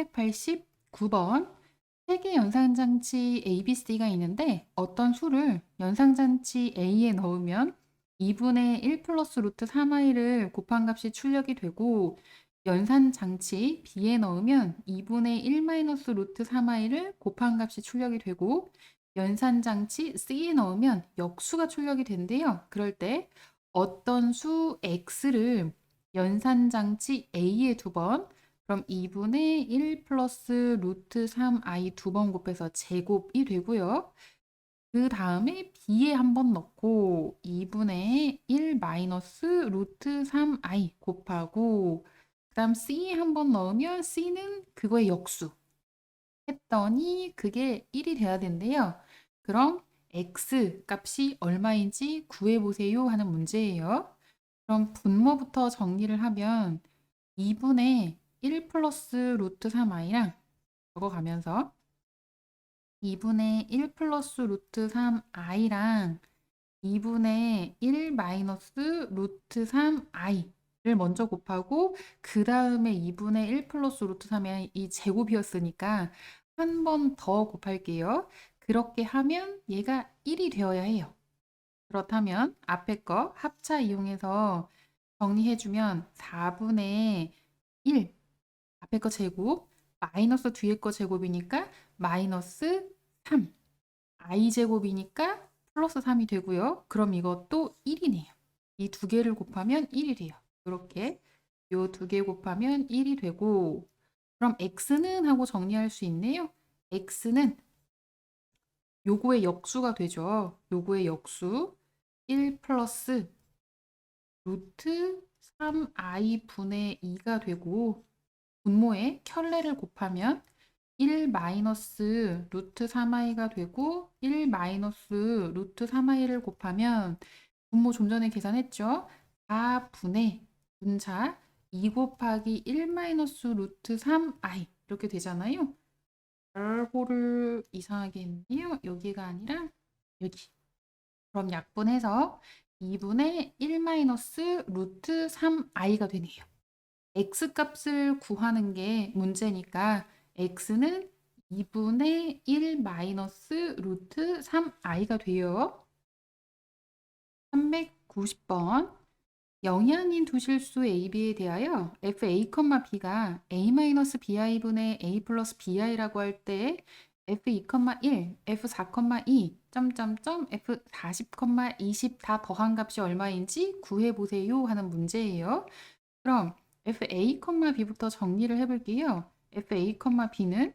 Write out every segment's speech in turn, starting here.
389번 세 개 연산장치 ABC가 있는데 어떤 수를 연산장치 A에 넣으면 2분의 1 플러스 루트 3i를 곱한 값이 출력이 되고 연산장치 B에 넣으면 2분의 1 마이너스 루트 3i를 곱한 값이 출력이 되고 연산장치 C에 넣으면 역수가 출력이 된대요. 그럴 때 어떤 수 X를 연산장치 A에 두번 그럼 2분의 1 플러스 루트 3i 두 번 곱해서 제곱이 되고요. 그 다음에 b에 한 번 넣고 2분의 1 마이너스 루트 3i 곱하고 그 다음 c에 한 번 넣으면 c는 그거의 역수 했더니 그게 1이 돼야 된대요. 그럼 x 값이 얼마인지 구해보세요 하는 문제예요. 그럼 분모부터 정리를 하면 2분의 1 플러스 루트 3i랑 적어가면서 2분의 1 플러스 루트 3i랑 2분의 1 마이너스 루트 3i를 먼저 곱하고 그 다음에 2분의 1 플러스 루트 3이 이 제곱이었으니까 한 번 더 곱할게요. 그렇게 하면 얘가 1이 되어야 해요. 그렇다면 앞에 거 합차 이용해서 정리해주면 4분의 1 앞에 거 제곱 마이너스 뒤에 거 제곱이니까 마이너스 3 i 제곱이니까 플러스 3이 되고요. 그럼 이것도 1이네요. 이 두 개를 곱하면 1이 돼요. 이렇게 요 두 개 곱하면 1이 되고 그럼 x는 하고 정리할 수 있네요. x는 요거의 역수가 되죠. 요거의 역수 1 플러스 루트 3i 분의 2가 되고 분모에 켤레를 곱하면 1 마이너스 루트 3i가 되고 1 마이너스 루트 3i를 곱하면 분모 좀 전에 계산했죠? 4분의 분자 2 곱하기 1 마이너스 루트 3i 이렇게 되잖아요. 열고를 이상하게 했네요. 여기가 아니라 여기. 그럼 약분해서 2분의 1 마이너스 루트 3i가 되네요. x 값을 구하는 게 문제니까 x는 2분의 1 마이너스 루트 3i가 돼요. 390번 영이 아닌 두 실수 a, b에 대하여 fa, b가 a-bi분의 a 플러스 bi라고 할 때 f2,1, f4,2, 점점점 f40, 20 다 더한 값이 얼마인지 구해보세요 하는 문제예요. 그럼 fa, b부터 정리를 해볼게요. fa, b는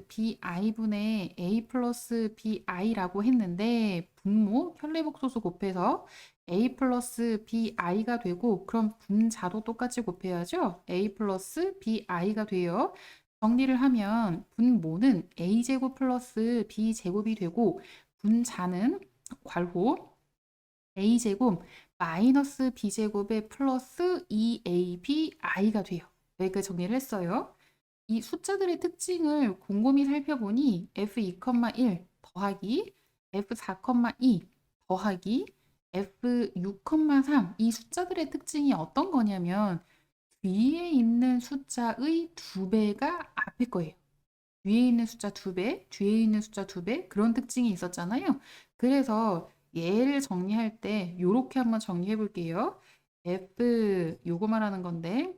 a-bi분의 a 플러스 bi라고 했는데 분모 켤레복소수 곱해서 a 플러스 bi가 되고 그럼 분자도 똑같이 곱해야죠. a 플러스 bi가 돼요. 정리를 하면 분모는 a제곱 플러스 b제곱이 되고 분자는 괄호 a제곱 마이너스 b제곱에 플러스 2abi가 돼요. 여기까지 정리를 했어요. 이 숫자들의 특징을 곰곰이 살펴보니 f2,1 더하기 f4,2 더하기 f6,3 이 숫자들의 특징이 어떤 거냐면 뒤에 있는 숫자의 2배가 앞에 거예요. 위에 있는 숫자 2배, 뒤에 있는 숫자 2배 그런 특징이 있었잖아요. 그래서 얘를 정리할 때 요렇게 한번 정리해 볼게요. f 요거 말하는 건데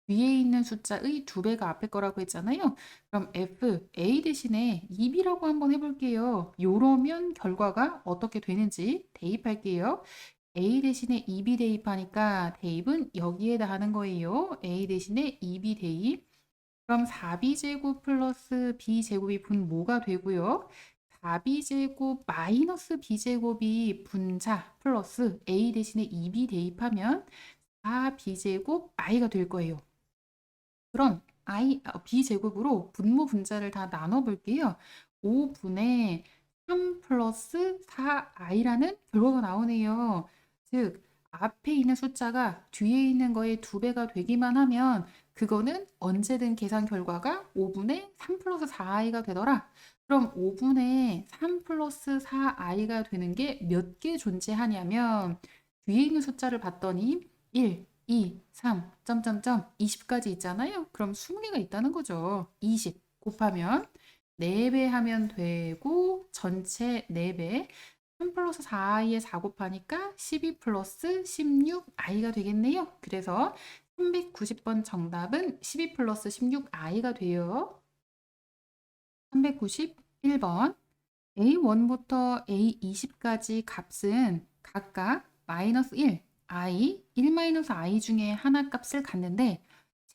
위에 있는 숫자의 2배가 앞에 거라고 했잖아요. 그럼 f a 대신에 2b라고 한번 해볼게요. 요러면 결과가 어떻게 되는지 대입할게요. a 대신에 2b 대입하니까 대입은 여기에다 하는 거예요. a 대신에 2b 대입. 그럼 4b제곱 플러스 b제곱이 분모가 되고요. 4b제곱 마이너스 b제곱이 분자 플러스 a 대신에 2b 대입하면 4b제곱 i가 될 거예요. 그럼 b제곱으로 분모 분자를 다 나눠볼게요. 5분의 3 플러스 4i라는 결과가 나오네요. 즉 앞에 있는 숫자가 뒤에 있는 거의 2배가 되기만 하면 그거는 언제든 계산 결과가 5분의 3 플러스 4i가 되더라. 그럼 5분의 3 플러스 4i가 되는 게 몇 개 존재하냐면 뒤에 있는 숫자를 봤더니 1, 2, 3, 점점점 20까지 있잖아요. 그럼 20개가 있다는 거죠. 20 곱하면 4배 하면 되고 전체 4배 3 플러스 4i에 4 곱하니까 12 플러스 16i가 되겠네요. 그래서 390번 정답은 12 플러스 16i가 돼요. 391번 A1부터 A20까지 값은 각각 마이너스 1, i, 1 마이너스 i 중에 하나 값을 갖는데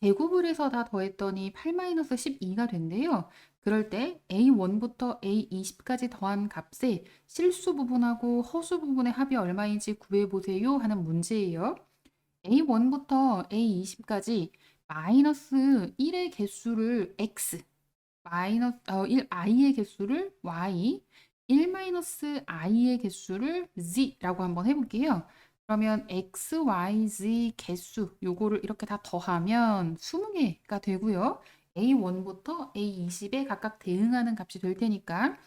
제곱을 해서 다 더했더니 8 마이너스 12가 된대요. 그럴 때 A1부터 A20까지 더한 값의 실수 부분하고 허수 부분의 합이 얼마인지 구해보세요 하는 문제예요. A1부터 A20까지 마이너스 1의 개수를 x, i의 개수를 y, 1 마이너스 i의 개수를 z라고 한번 해볼게요. 그러면 x, y, z 개수 요거를 이렇게 다 더하면 20개가 되고요. A1부터 A20에 각각 대응하는 값이 될 테니까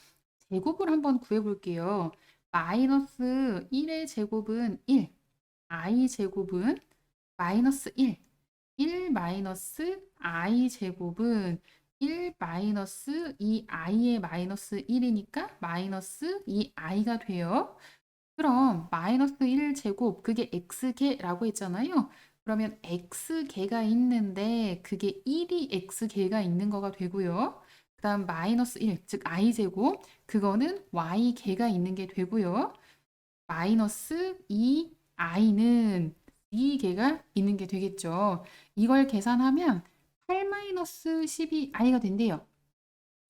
제곱을 한번 구해볼게요. 마이너스 1의 제곱은 1, i 제곱은 마이너스 1, 1 마이너스 i 제곱은 1 마이너스 이 i의 마이너스 1이니까 마이너스 이 i가 돼요. 그럼 마이너스 1 제곱 그게 x개라고 했잖아요. 그러면 x개가 있는데 그게 1이 x개가 있는 거가 되고요. 그 다음 마이너스 1, 즉 i제곱 그거는 y개가 있는 게 되고요. 마이너스 2i는 2개가 있는 게 되겠죠. 이걸 계산하면 8 마이너스 12i가 된대요.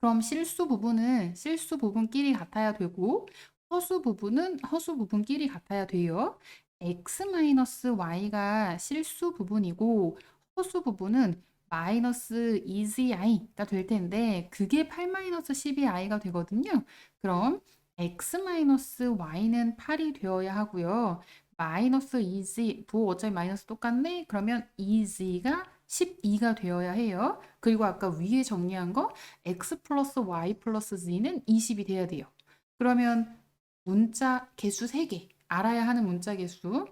그럼 실수 부분은 실수 부분끼리 같아야 되고 허수 부분은 허수 부분끼리 같아야 돼요. x 마이너스 y가 실수 부분이고 허수 부분은 마이너스 2zi가 될 텐데 그게 8 마이너스 12i가 되거든요. 그럼 x 마이너스 y는 8이 되어야 하고요. 마이너스 2z 부호 어차피 마이너스 똑같네. 그러면 2z가 12가 되어야 해요. 그리고 아까 위에 정리한 거 x 플러스 y 플러스 z는 20이 돼야 돼요. 그러면 문자 개수 3개 알아야 하는 문자 개수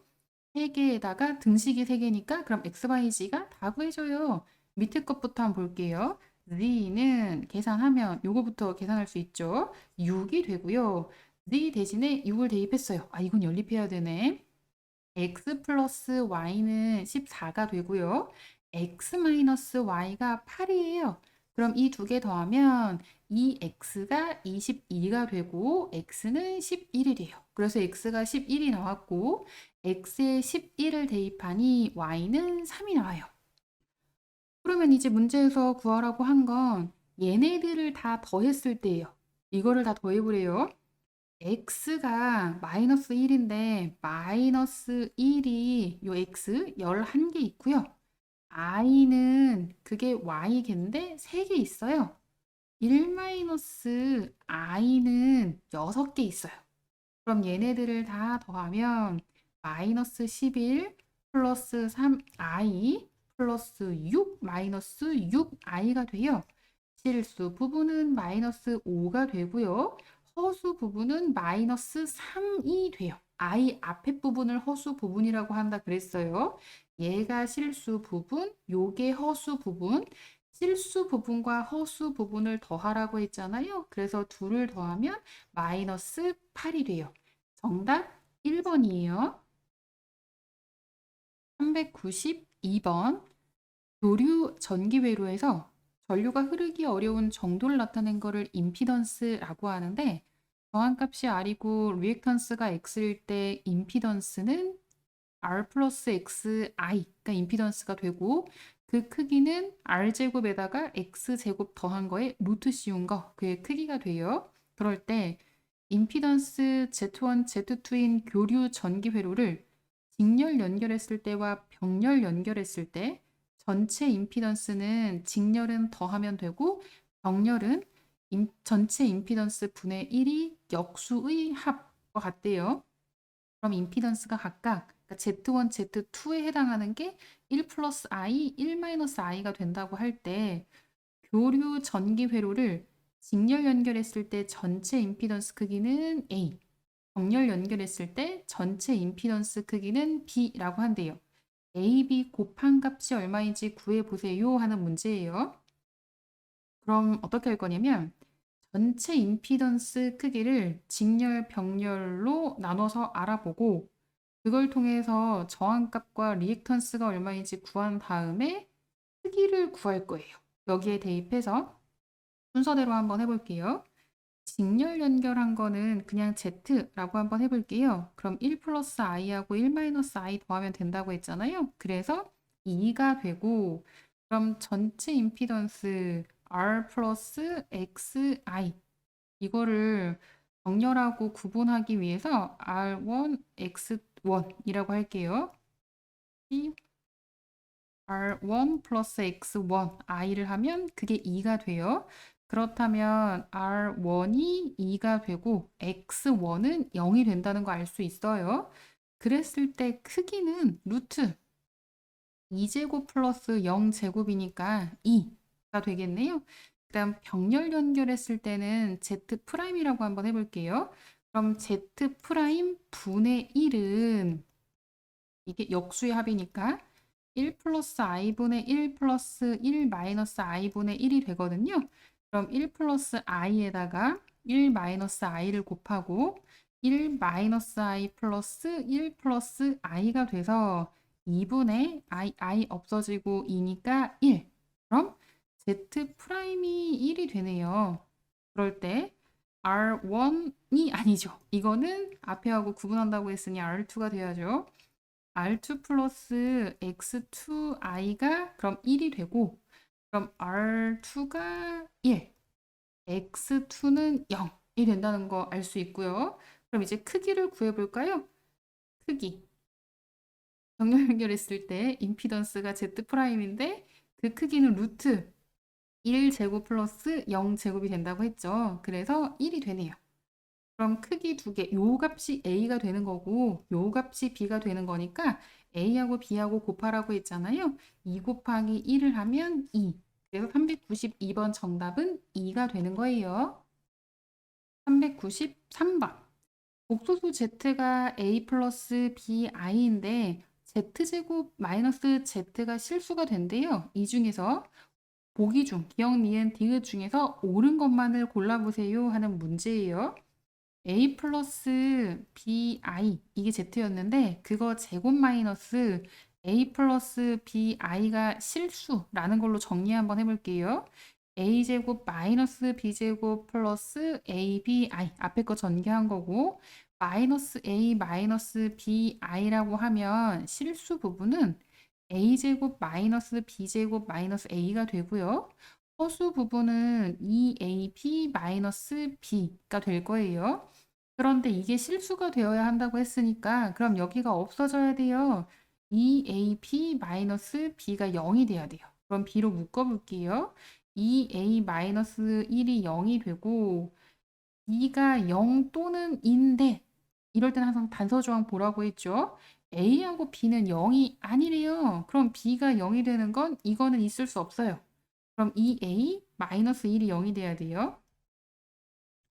3개에다가 등식이 3개니까 그럼 x, y, z가 다 구해져요. 밑에 것부터 한번 볼게요. z는 계산하면 요거부터 계산할 수 있죠. 6이 되고요. z 대신에 6을 대입했어요. 아 이건 연립해야 되네. x 플러스 y는 14가 되고요. x 마이너스 y가 8이에요. 그럼 이 두 개 더하면 이 x가 22가 되고 x는 11이 돼요. 그래서 x가 11이 나왔고 x에 11을 대입하니 y는 3이 나와요. 그러면 이제 문제에서 구하라고 한 건 얘네들을 다 더했을 때예요. 이거를 다 더해보래요. x가 마이너스 1인데 마이너스 1이 요 x 11개 있고요. i는 그게 y개인데 3개 있어요. 1 마이너스 i는 6개 있어요. 그럼 얘네들을 다 더하면 마이너스 11 플러스 3i 플러스 6 마이너스 6i가 돼요. 실수 부분은 마이너스 5가 되고요. 허수 부분은 마이너스 3이 돼요. i 앞에 부분을 허수 부분이라고 한다 그랬어요. 얘가 실수 부분, 요게 허수 부분. 실수 부분과 허수 부분을 더하라고 했잖아요. 그래서 둘을 더하면 마이너스 8이 돼요. 정답 1번이에요. 392번 교류 전기회로에서 전류가 흐르기 어려운 정도를 나타낸 거를 임피던스라고 하는데 저항값이 R이고 리액턴스가 X일 때 임피던스는 R 플러스 XI가 임피던스가 되고 그 크기는 R제곱에다가 X제곱 더한 거에 루트 씌운 거 그의 크기가 돼요. 그럴 때 임피던스 Z1, Z2인 교류 전기 회로를 직렬 연결했을 때와 병렬 연결했을 때 전체 임피던스는 직렬은 더하면 되고 병렬은 전체 임피던스 분의 1이 역수의 합과 같대요. 그럼 임피던스가 각각 그러니까 Z1, Z2에 해당하는 게 1 플러스 I, 1 마이너스 I가 된다고 할 때 교류 전기 회로를 직렬 연결했을 때 전체 임피던스 크기는 A, 병렬 연결했을 때 전체 임피던스 크기는 B라고 한대요. AB 곱한 값이 얼마인지 구해보세요 하는 문제예요. 그럼 어떻게 할 거냐면 전체 임피던스 크기를 직렬, 병렬로 나눠서 알아보고 그걸 통해서 저항값과 리액턴스가 얼마인지 구한 다음에 크기를 구할 거예요. 여기에 대입해서 순서대로 한번 해볼게요. 직렬 연결한 거는 그냥 Z라고 한번 해볼게요. 그럼 1 플러스 i하고 1 마이너스 i 더하면 된다고 했잖아요. 그래서 2가 되고 그럼 전체 임피던스 R 플러스 XI 이거를 정렬하고 구분하기 위해서 R1, X1이라고 할게요. R1 플러스 X1 i를 하면 그게 2가 돼요. 그렇다면 R1이 2가 되고 X1은 0이 된다는 거 알 수 있어요. 그랬을 때 크기는 루트 2제곱 플러스 0제곱이니까 2가 되겠네요. 그 다음 병렬 연결했을 때는 Z'이라고 한번 해볼게요. 그럼 Z' 분의 1은 이게 역수의 합이니까 1 플러스 i분의 1 플러스 1 마이너스 i분의 1이 되거든요. 그럼 1 플러스 i에다가 1 마이너스 i를 곱하고 1 마이너스 i 플러스 1 플러스 i가 돼서 2분의 i 없어지고 2니까 1. 그럼 Z'이 1이 되네요. 그럴 때 R1이 아니죠. 이거는 앞에 하고 구분한다고 했으니 R2가 돼야죠. R2 플러스 X2i가 그럼 1이 되고 그럼 R2가 1, X2는 0이 된다는 거 알 수 있고요. 그럼 이제 크기를 구해볼까요? 크기. 병렬 연결했을 때 임피던스가 Z'인데 그 크기는 루트 1제곱 플러스 0제곱이 된다고 했죠. 그래서 1이 되네요. 그럼 크기 두 개, 요 값이 A가 되는 거고 요 값이 B가 되는 거니까 A하고 B하고 곱하라고 했잖아요. 2 곱하기 1을 하면 2. 그래서 392번 정답은 2가 되는 거예요. 393번. 복소수 Z가 A 플러스 BI인데 Z제곱 마이너스 Z가 실수가 된대요. 이 중에서 보기 중, 기억, 니은, 디귿 중에서 옳은 것만을 골라보세요 하는 문제예요. A 플러스 BI 이게 Z였는데 그거 제곱 마이너스 A 플러스 BI가 실수라는 걸로 정리 한번 해볼게요. A제곱 마이너스 B제곱 플러스 ABI 앞에 거 전개한 거고 마이너스 A 마이너스 BI라고 하면 실수 부분은 A제곱 마이너스 B제곱 마이너스 A가 되고요. 허수 부분은 2AB 마이너스 B가 될 거예요. 그런데 이게 실수가 되어야 한다고 했으니까 그럼 여기가 없어져야 돼요. 2AB 마이너스 B가 0이 돼야 돼요. 그럼 B로 묶어볼게요. 2A-1이 0이 되고 B가 0 또는 인데 이럴 때는 항상 단서조항 보라고 했죠. A하고 B는 0이 아니래요. 그럼 B가 0이 되는 건 이거는 있을 수 없어요. 그럼 2A-1이 0이 돼야 돼요.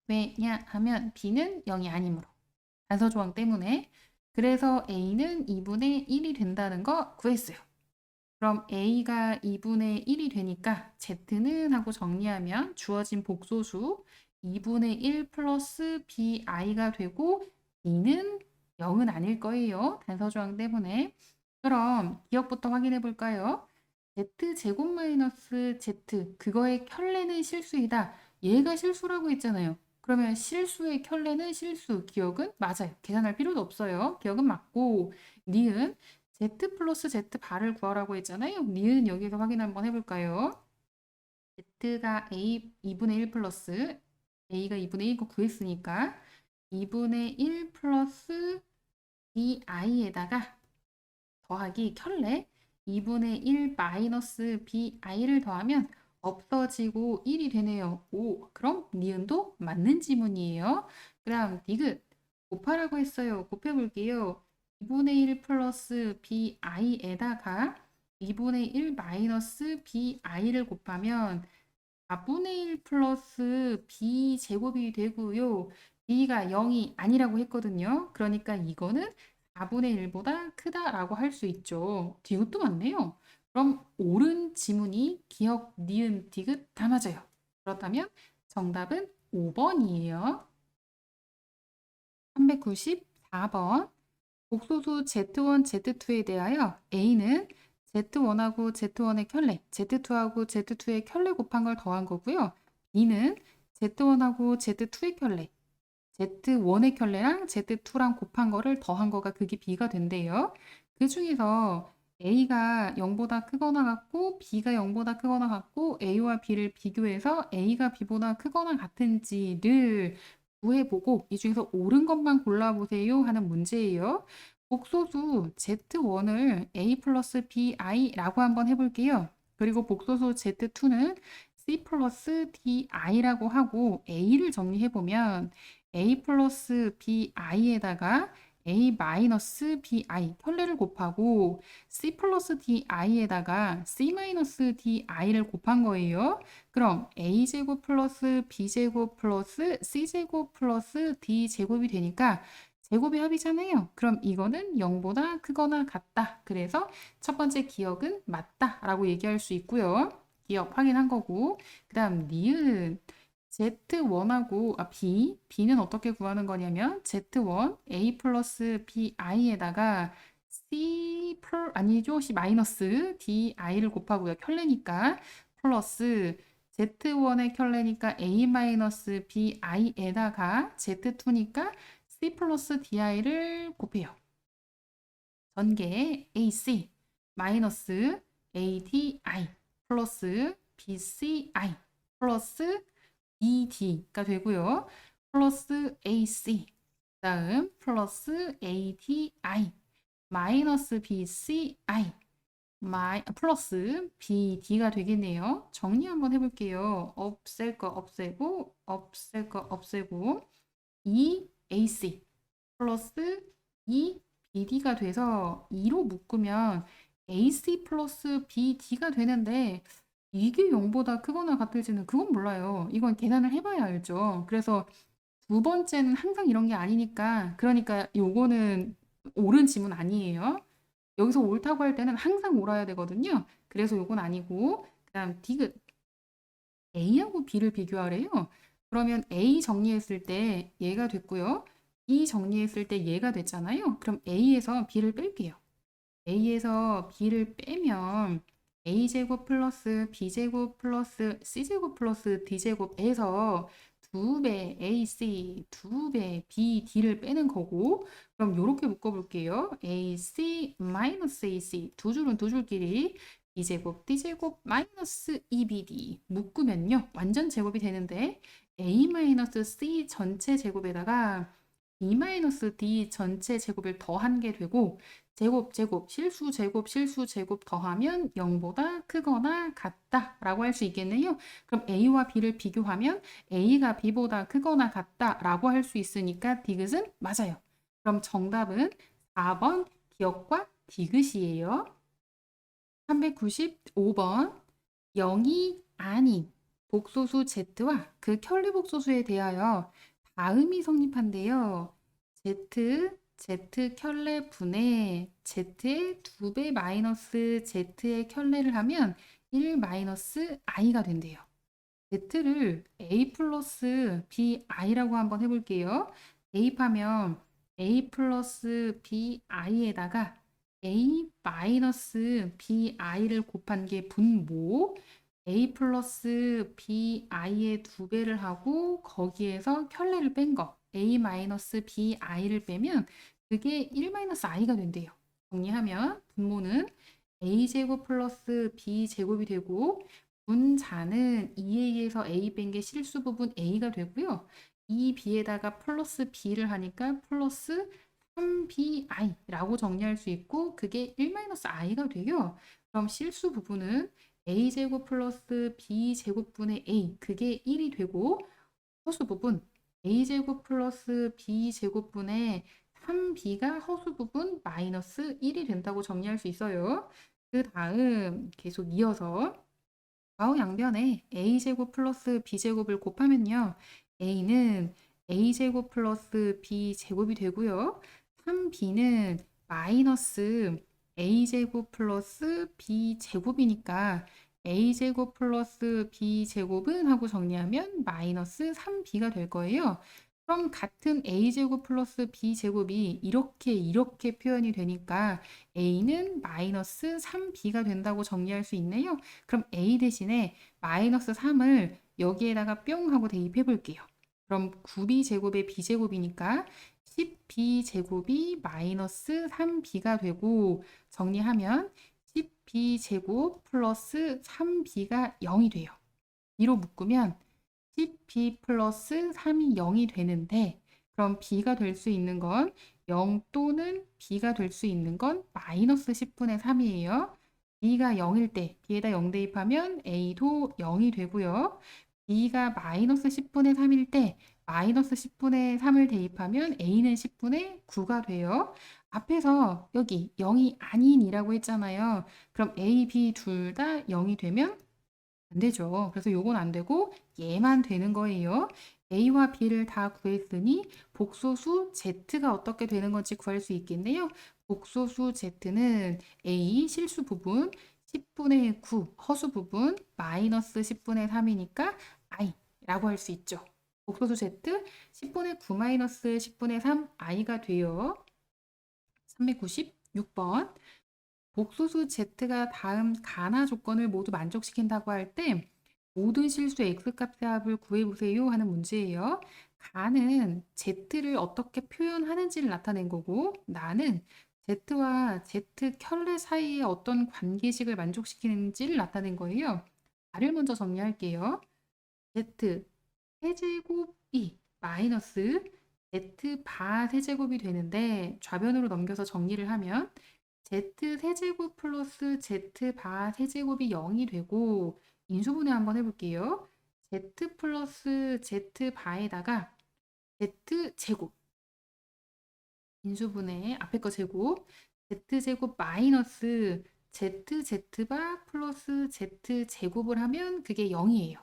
왜냐하면 B는 0이 아니므로. 단서조항 때문에. 그래서 A는 2분의 1이 된다는 거 구했어요. 그럼 A가 2분의 1이 되니까 Z는 하고 정리하면 주어진 복소수 2분의 1 플러스 BI가 되고 B는 0은 아닐 거예요. 단서조항 때문에. 그럼 기억부터 확인해 볼까요? Z제곱 마이너스 Z 그거의 켤레는 실수이다. 얘가 실수라고 했잖아요. 그러면 실수의 켤레는 실수, 기억은 맞아요. 계산할 필요도 없어요. 기억은 맞고 니은 Z 플러스 Z 바를 구하라고 했잖아요. 니은 여기서 확인 한번 해볼까요? Z가 A 2분의 1 플러스 A가 2분의 1 거 구했으니까 2분의 1 플러스 BI에다가 더하기 켤레 2분의 1 마이너스 BI를 더하면 없어지고 1이 되네요. 오, 그럼 니은도 맞는 지문이에요. 그 다음 디귿 곱하라고 했어요. 곱해볼게요. 2분의 1 플러스 BI에다가 2분의 1 마이너스 BI를 곱하면 4분의 1 플러스 B제곱이 되고요. B가 0이 아니라고 했거든요. 그러니까 이거는 4분의 1보다 크다라고 할 수 있죠. 디귿도 맞네요. 그럼 옳은 지문이 기역, 니은, 디귿 다 맞아요. 그렇다면 정답은 5번이에요. 394번. 복소수 Z1, Z2에 대하여 A는 Z1하고 Z1의 켤레, Z2하고 Z2의 켤레 곱한 걸 더한 거고요. B는 Z1하고 Z2의 켤레, Z1의 켤레랑 Z2랑 곱한 거를 더한 거가 극이 B가 된대요. 그 중에서 A가 0보다 크거나 같고 B가 0보다 크거나 같고 A와 B를 비교해서 A가 B보다 크거나 같은지를 구해보고 이 중에서 옳은 것만 골라보세요 하는 문제예요. 복소수 Z1을 A 플러스 BI라고 한번 해볼게요. 그리고 복소수 Z2는 C 플러스 DI라고 하고 A를 정리해보면 A 플러스 BI에다가 A 마이너스 BI 켤레를 곱하고 C 플러스 DI에다가 C 마이너스 DI를 곱한 거예요. 그럼 A제곱 플러스 B제곱 플러스 C제곱 플러스 D제곱이 되니까 제곱의 합이잖아요. 그럼 이거는 0보다 크거나 같다. 그래서 첫 번째 기억은 맞다라고 얘기할 수 있고요. 기억 확인한 거고. 그 다음 니은. Z1하고 B는 어떻게 구하는 거냐면 Z1 A 플러스 BI에다가 C 마이너스 DI를 곱하고요. 켤레니까 플러스 Z1의 켤레니까 A 마이너스 BI에다가 Z2니까 C 플러스 DI를 곱해요. 전개 AC 마이너스 ADI 플러스 BCI 플러스 ED가 되고요. 플러스 AC 다음 플러스 ADI 마이너스 BCI 플러스 BD가 되겠네요. 정리 한번 해볼게요. 없앨 거 없애고 없앨 거 없애고 EAC 플러스 EBD가 돼서 2로 묶으면 AC 플러스 BD가 되는데 이게 0보다 크거나 같을지는 그건 몰라요. 이건 계산을 해봐야 알죠. 그래서 두 번째는 항상 이런 게 아니니까 그러니까 요거는 옳은 지문 아니에요. 여기서 옳다고 할 때는 항상 옳아야 되거든요. 그래서 요건 아니고 그다음 디귿 A하고 B를 비교하래요. 그러면 A 정리했을 때 얘가 됐고요. B 정리했을 때 얘가 됐잖아요. 그럼 A에서 B를 뺄게요. A에서 B를 빼면 A제곱 플러스 B제곱 플러스 C제곱 플러스 D제곱에서 2배 AC, 2배 BD를 빼는 거고 그럼 이렇게 묶어볼게요. AC 마이너스 AC 두 줄은 두 줄끼리 B제곱 D제곱 마이너스 2BD 묶으면요. 완전 제곱이 되는데 A 마이너스 C 전체 제곱에다가 B 마이너스 D 전체 제곱을 더한 게 되고 제곱, 제곱, 실수, 제곱, 실수, 제곱 더하면 0보다 크거나 같다라고 할 수 있겠네요. 그럼 A와 B를 비교하면 A가 B보다 크거나 같다라고 할 수 있으니까 디귿은 맞아요. 그럼 정답은 4번 기역과 디귿이에요. 395번 0이 아닌 복소수 Z와 그 켤레 복소수에 대하여 다음이 성립한대요. Z 켤레 분의 Z의 2배 마이너스 Z의 켤레를 하면 1 마이너스 I가 된대요. Z를 A 플러스 BI라고 한번 해볼게요. 대입하면 A 플러스 BI에다가 A 마이너스 BI를 곱한 게 분모 A 플러스 BI의 2배를 하고 거기에서 켤레를 뺀 거 A 마이너스 BI를 빼면 그게 1 마이너스 I가 된대요. 정리하면 분모는 A제곱 플러스 B제곱이 되고 분자는 2A에서 A 뺀 게 실수 부분 A가 되고요. 2B에다가 플러스 B를 하니까 플러스 3BI라고 정리할 수 있고 그게 1-I가 돼요. 그럼 실수 부분은 A제곱 플러스 B제곱분의 A 그게 1이 되고 허수 부분 A제곱 플러스 B제곱분의 3B가 허수 부분 마이너스 1이 된다고 정리할 수 있어요. 그 다음 계속 이어서 좌우 양변에 A제곱 플러스 B제곱을 곱하면요. A는 A제곱 플러스 B제곱이 되고요. 3B는 마이너스 a제곱 플러스 b제곱이니까 a제곱 플러스 b제곱은 하고 정리하면 마이너스 3b가 될 거예요. 그럼 같은 a제곱 플러스 b제곱이 이렇게 표현이 되니까 a는 마이너스 3b가 된다고 정리할 수 있네요. 그럼 a 대신에 마이너스 3을 여기에다가 뿅 하고 대입해 볼게요. 그럼 9b제곱의 b제곱이니까 10b제곱이 마이너스 3b가 되고 정리하면 10b제곱 플러스 3b가 0이 돼요. 이로 묶으면 10b 플러스 3이 0이 되는데 그럼 b가 될 수 있는 건 0 또는 b가 될 수 있는 건 마이너스 10분의 3이에요. b가 0일 때 b에다 0 대입하면 a도 0이 되고요. b가 마이너스 10분의 3일 때 마이너스 10분의 3을 대입하면 a는 10분의 9가 돼요. 앞에서 여기 0이 아닌이라고 했잖아요. 그럼 a, b 둘 다 0이 되면 안 되죠. 그래서 요건 안 되고 얘만 되는 거예요. a와 b를 다 구했으니 복소수 z가 어떻게 되는 건지 구할 수 있겠네요. 복소수 z는 a 실수 부분 10분의 9 허수 부분 마이너스 10분의 3이니까 i라고 할 수 있죠. 복소수 z 10분의 9 마이너스 10분의 3 i가 돼요. 396번 복소수 z가 다음 가나 조건을 모두 만족시킨다고 할 때 모든 실수 x값의 합을 구해보세요 하는 문제예요. 가는 z를 어떻게 표현하는지를 나타낸 거고 나는 z와 z 켤레 사이에 어떤 관계식을 만족시키는지를 나타낸 거예요. 가를 먼저 정리할게요. z 세제곱이 마이너스 z 바 세제곱이 되는데 좌변으로 넘겨서 정리를 하면 z 세제곱 플러스 z 바 세제곱이 0이 되고 인수분해 한번 해볼게요. z 플러스 z 바에다가 z 제곱 인수분해 앞에 거 제곱 z 제곱 마이너스 z 바 플러스 z 제곱을 하면 그게 0이에요.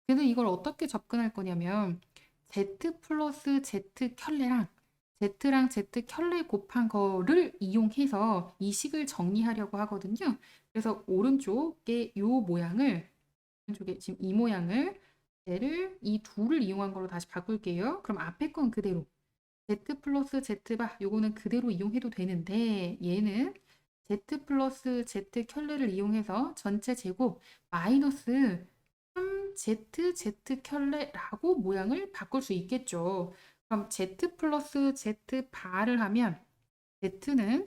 그래서 이걸 어떻게 접근할 거냐면 z 플러스 z 켤레랑 z랑 z 켤레 곱한 거를 이용해서 이 식을 정리하려고 하거든요. 그래서 오른쪽에 이 모양을 오른쪽에 지금 이 모양을 얘를 이 둘을 이용한 걸로 다시 바꿀게요. 그럼 앞에 건 그대로 z 플러스 z바 요거는 그대로 이용해도 되는데 얘는 z 플러스 z 켤레를 이용해서 전체 제곱 마이너스 3z z 켤레라고 모양을 바꿀 수 있겠죠. 그럼 z 플러스 z 바를 하면 z는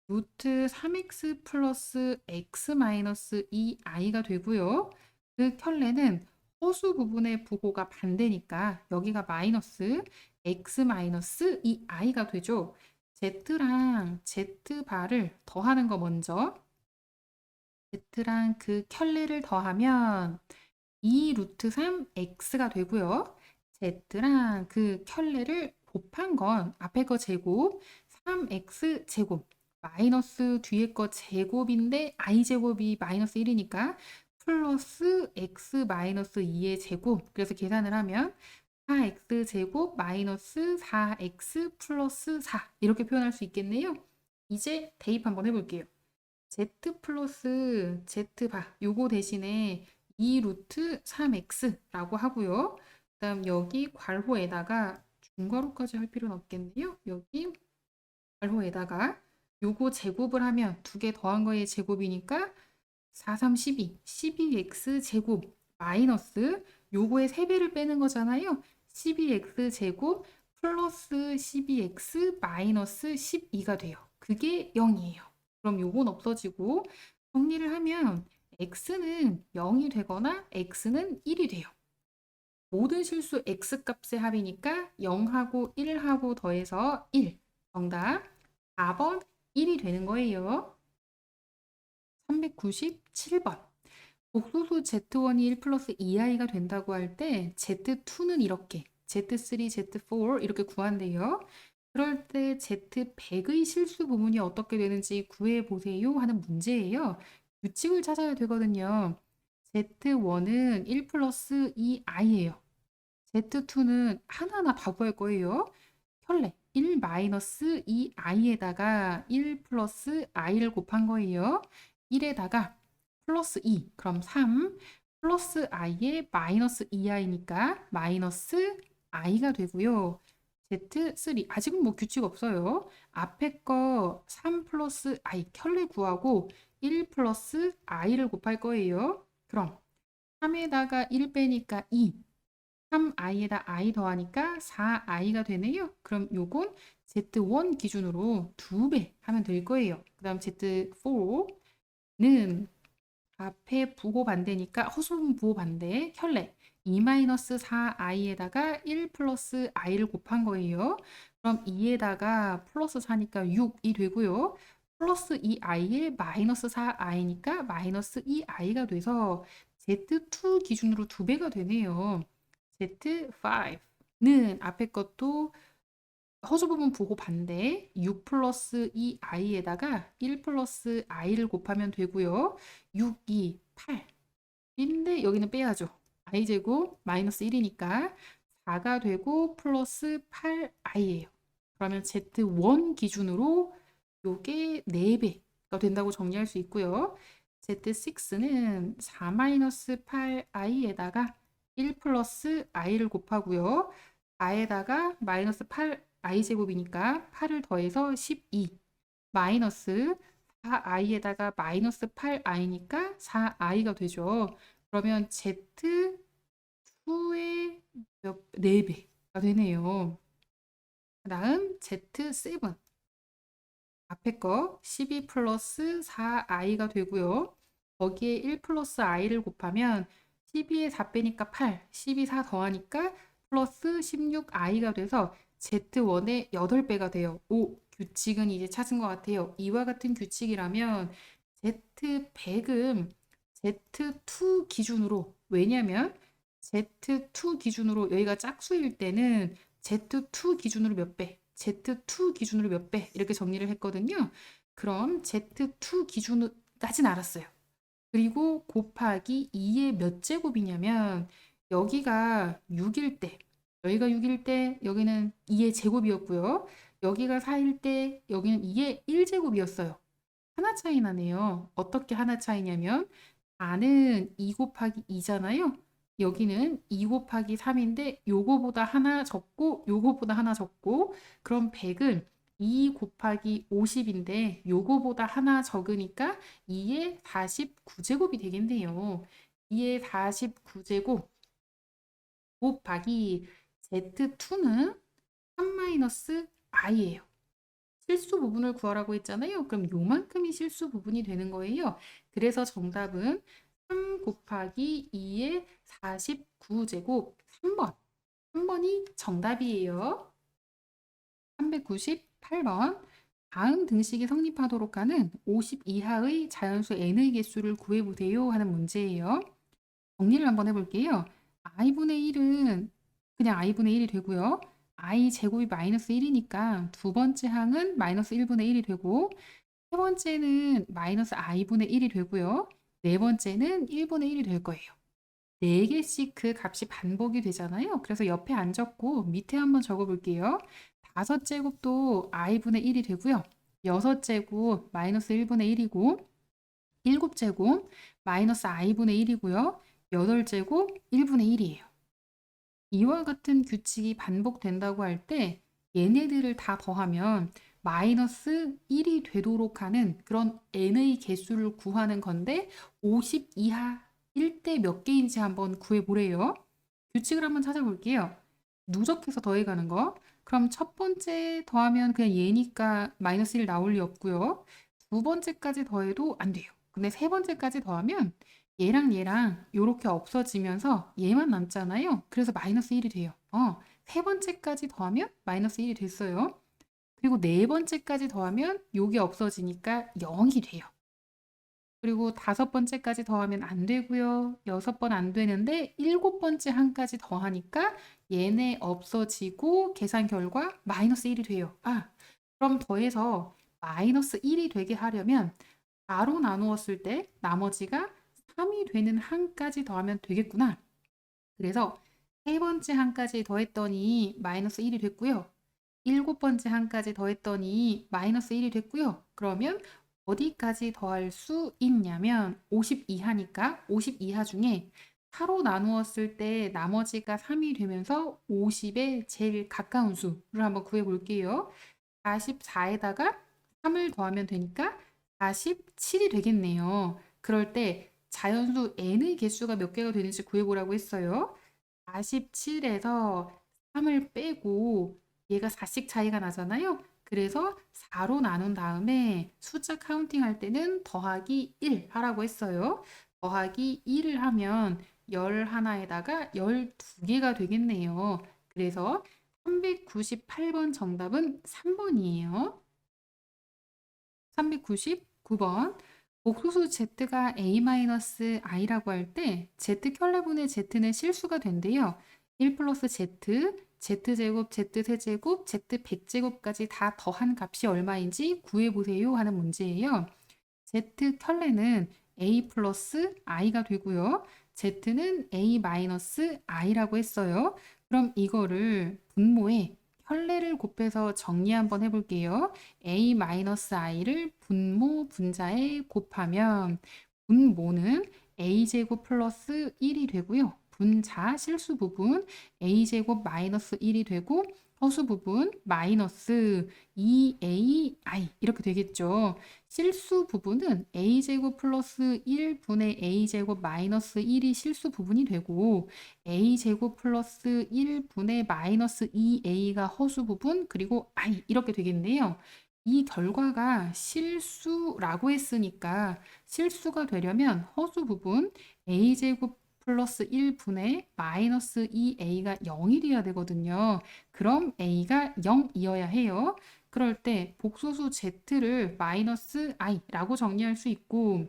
루트 3x 플러스 x 마이너스 2i가 되고요. 그 켤레는 허수 부분의 부호가 반대니까 여기가 마이너스 x 마이너스 2i가 되죠. z랑 z바를 더하는 거 먼저 z랑 그 켤레를 더하면 2 루트 3x가 되고요. z랑 그 켤레를 곱한 건 앞에 거 제곱 3x 제곱 마이너스 뒤에 거 제곱인데 i제곱이 마이너스 1이니까 플러스 x 마이너스 2의 제곱 그래서 계산을 하면 4x 제곱 마이너스 4x 플러스 4 이렇게 표현할 수 있겠네요. 이제 대입 한번 해볼게요. z 플러스 z바 요거 대신에 2 루트 3x라고 하고요. 그 다음 여기 괄호에다가 중괄호까지 할 필요는 없겠네요. 여기 괄호에다가 요거 제곱을 하면 두 개 더한 거의 제곱이니까 4, 3, 12, 12x 제곱 마이너스 요거의 3배를 빼는 거잖아요. 12x 제곱 플러스 12x 마이너스 12가 돼요. 그게 0이에요. 그럼 요건 없어지고 정리를 하면 x는 0이 되거나 x는 1이 돼요. 모든 실수 x값의 합이니까 0하고 1하고 더해서 1. 정답 4번 1이 되는 거예요. 397번. 복소수 Z1이 1 플러스 2i가 된다고 할 때 Z2는 이렇게 Z3, Z4 이렇게 구한대요. 그럴 때 Z100의 실수 부분이 어떻게 되는지 구해보세요 하는 문제예요. 규칙을 찾아야 되거든요. Z1은 1 플러스 2i예요. Z2는 하나하나 다 구할 거예요. 켤레 1 마이너스 2i에다가 1 플러스 i를 곱한 거예요. 1에다가 플러스 2, 그럼 3 플러스 i에 마이너스 2i니까 마이너스 i가 되고요. Z3, 아직은 뭐 규칙 없어요. 앞에 거 3 플러스 i 켤레 구하고 1 플러스 i를 곱할 거예요. 그럼 3에다가 1 빼니까 2, 3i에다 i 더하니까 4i가 되네요. 그럼 요건 Z1 기준으로 2배 하면 될 거예요. 그 다음 Z4는 앞에 부호 반대니까 허수분 부호 반대 켤레 2-4i에다가 1 플러스 i를 곱한 거예요. 그럼 2에다가 플러스 4니까 6이 되고요. 플러스 2i에 마이너스 4i니까 마이너스 2i가 돼서 Z2 기준으로 2배가 되네요. Z5는 앞에 것도 허수 부분 보고 반대 6 플러스 2i에다가 1 플러스 i를 곱하면 되고요. 6, 2, 8인데 여기는 빼야죠. i제곱 마이너스 1이니까 4가 되고 플러스 8i예요. 그러면 Z1 기준으로 요게 4배가 된다고 정리할 수 있고요. Z6는 4 마이너스 8i에다가 1 플러스 i를 곱하고요. 4에다가 마이너스 8i 제곱이니까 8을 더해서 12 마이너스 4i에다가 마이너스 8i니까 4i가 되죠. 그러면 Z2의 4배가 되네요. 그 다음 Z7 앞에 거 12 플러스 4i가 되고요. 거기에 1 플러스 i를 곱하면 12에 4 빼니까 8, 12, 4 더하니까 플러스 16i가 돼서 Z1의 8배가 돼요. 오, 규칙은 이제 찾은 것 같아요. 이와 같은 규칙이라면 Z100은 Z2 기준으로, 왜냐면 Z2 기준으로 여기가 짝수일 때는 Z2 기준으로 몇 배, Z2 기준으로 몇 배 이렇게 정리를 했거든요. 그럼 Z2 기준까지는 알았어요. 그리고 곱하기 2의 몇 제곱이냐면 여기가 6일 때, 여기가 6일 때 여기는 2의 제곱이었고요. 여기가 4일 때 여기는 2의 1제곱이었어요. 하나 차이 나네요. 어떻게 하나 차이냐면 4는 2 곱하기 2잖아요. 여기는 2 곱하기 3인데 요거보다 하나 적고 요거보다 하나 적고, 그럼 100은 2 곱하기 50인데 요거보다 하나 적으니까 2의 49제곱이 되겠네요. 2의 49제곱 곱하기 Z2는 3-i예요. 실수 부분을 구하라고 했잖아요. 그럼 요만큼이 실수 부분이 되는 거예요. 그래서 정답은 3 곱하기 2의 49제곱 3번. 3번이 정답이에요. 398번. 다음 등식이 성립하도록 하는 50 이하의 자연수 n의 개수를 구해보세요 하는 문제예요. 정리를 한번 해볼게요. i분의 1은 그냥 i분의 1이 되고요. i 제곱이 마이너스 1이니까 두 번째 항은 마이너스 1분의 1이 되고, 세 번째는 마이너스 i분의 1이 되고요. 네 번째는 1분의 1이 될 거예요. 4개씩 그 값이 반복이 되잖아요. 그래서 옆에 안 적고 밑에 한번 적어볼게요. 5제곱도 i분의 1이 되고요. 6제곱 마이너스 1분의 1이고, 7제곱 마이너스 i분의 1이고요. 8제곱 1분의 1이에요. 이와 같은 규칙이 반복된다고 할 때 얘네들을 다 더하면 마이너스 1이 되도록 하는 그런 n의 개수를 구하는 건데 50 이하일 때 몇 개인지 한번 구해보래요. 규칙을 한번 찾아볼게요. 누적해서 더해가는 거. 그럼 첫 번째 더하면 그냥 얘니까 마이너스 1 나올 리 없고요. 두 번째까지 더해도 안 돼요. 근데 세 번째까지 더하면 얘랑 얘랑 요렇게 없어지면서 얘만 남잖아요. 그래서 마이너스 1이 돼요. 세 번째까지 더하면 마이너스 1이 됐어요. 그리고 네 번째까지 더하면 요게 없어지니까 0이 돼요. 그리고 다섯 번째까지 더하면 안 되고요. 6번 안 되는데 7번째 항까지 더하니까 얘네 없어지고 계산 결과 마이너스 1이 돼요. 그럼 더해서 마이너스 1이 되게 하려면 바로 나누었을 때 나머지가 3이 되는 항까지 더하면 되겠구나. 그래서 세 번째 항까지 더했더니 마이너스 1이 됐고요. 7번째 항까지 더했더니 마이너스 1이 됐고요. 그러면 어디까지 더할 수 있냐면 52하니까 52하 중에 4로 나누었을 때 나머지가 3이 되면서 50에 제일 가까운 수를 한번 구해 볼게요. 44에다가 3을 더하면 되니까 47이 되겠네요. 그럴 때 자연수 n의 개수가 몇 개가 되는지 구해보라고 했어요. 47에서 3을 빼고 얘가 4씩 차이가 나잖아요. 그래서 4로 나눈 다음에 숫자 카운팅 할 때는 더하기 1 하라고 했어요. 더하기 1을 하면 11에다가 12개가 되겠네요. 그래서 398번 정답은 3번이에요. 399번. 복소수 z가 a-i라고 할 때 z 켤레분의 z는 실수가 된대요. 1 플러스 z, z제곱, z세제곱, z100제곱까지 다 더한 값이 얼마인지 구해보세요 하는 문제예요. z 켤레는 a 플러스 i가 되고요. z는 a 마이너스 i라고 했어요. 그럼 이거를 분모에 켤레를 곱해서 정리 한번 해볼게요. a 마이너스 i를 분모 분자에 곱하면 분모는 a제곱 플러스 1이 되고요. 분자 실수 부분 a제곱 마이너스 1이 되고 허수 부분 마이너스 2ai 이렇게 되겠죠. 실수 부분은 a제곱 플러스 1분의 a제곱 마이너스 1이 실수 부분이 되고 a제곱 플러스 1분의 마이너스 2a가 허수 부분 그리고 i 이렇게 되겠네요. 이 결과가 실수라고 했으니까 실수가 되려면 허수 부분 a제곱 플러스 1분의 마이너스 2a가 0이 돼야 되거든요. 그럼 a가 0이어야 해요. 그럴 때 복소수 z를 마이너스 i라고 정리할 수 있고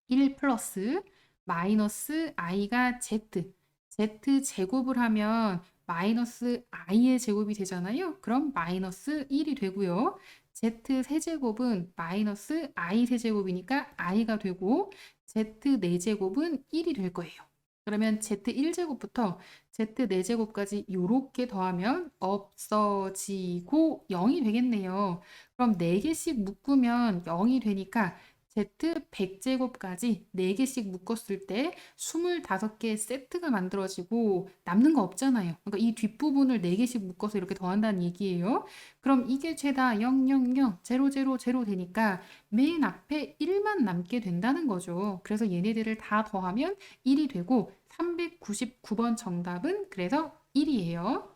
1 플러스 마이너스 i가 z, z제곱을 하면 마이너스 i의 제곱이 되잖아요. 그럼 마이너스 1이 되고요. z세제곱은 마이너스 i 세제곱이니까 i가 되고 z4제곱은 1이 될 거예요. 그러면 z1제곱부터 z4제곱까지 이렇게 더하면 없어지고 0이 되겠네요. 그럼 4개씩 묶으면 0이 되니까 z100제곱까지 4개씩 묶었을 때 25개 세트가 만들어지고 남는 거 없잖아요. 그러니까 이 뒷부분을 4개씩 묶어서 이렇게 더한다는 얘기예요. 그럼 이게 죄다 0, 0, 0, 0, 0, 0 되니까 맨 앞에 1만 남게 된다는 거죠. 그래서 얘네들을 다 더하면 1이 되고 399번 정답은 그래서 1이에요.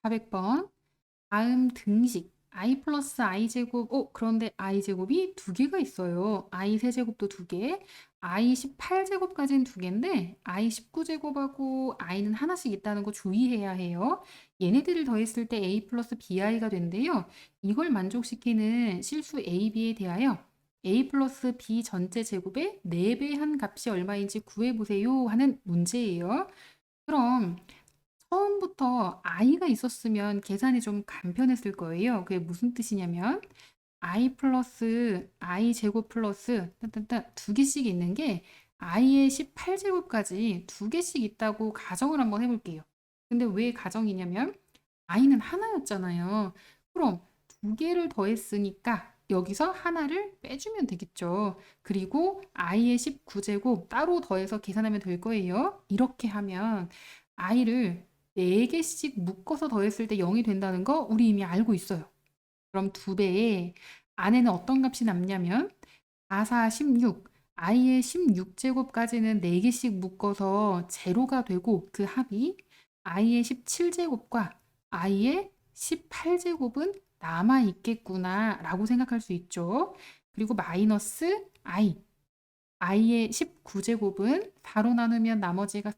400번. 다음 등식 i 플러스 i 제곱 그런데 i 제곱이 2개가 있어요. i 세제곱도 2개, i 18제곱까지는 2개인데 i 19제곱하고 i는 하나씩 있다는 거 주의해야 해요. 얘네들을 더했을 때 a 플러스 bi가 된대요. 이걸 만족시키는 실수 a, b에 대하여 a 플러스 b 전체 제곱의 4배 한 값이 얼마인지 구해보세요 하는 문제예요. 그럼 처음부터 i가 있었으면 계산이 좀 간편했을 거예요. 그게 무슨 뜻이냐면 i 플러스 i 제곱 플러스 딴딴딴 2개씩 있는 게 i의 18제곱까지 2개씩 있다고 가정을 한번 해볼게요. 근데 왜 가정이냐면 i는 하나였잖아요. 그럼 2개를 더했으니까 여기서 하나를 빼주면 되겠죠. 그리고 i의 19제곱 따로 더해서 계산하면 될 거예요. 이렇게 하면 i를 4개씩 묶어서 더했을 때 0이 된다는 거 우리 이미 알고 있어요. 그럼 2배에 안에는 어떤 값이 남냐면 4, 4, 16 i의 16제곱까지는 4개씩 묶어서 제로가 되고 그 합이 i의 17제곱과 i의 18제곱은 남아있겠구나 라고 생각할 수 있죠. 그리고 마이너스 i의 19제곱은 4로 나누면 나머지가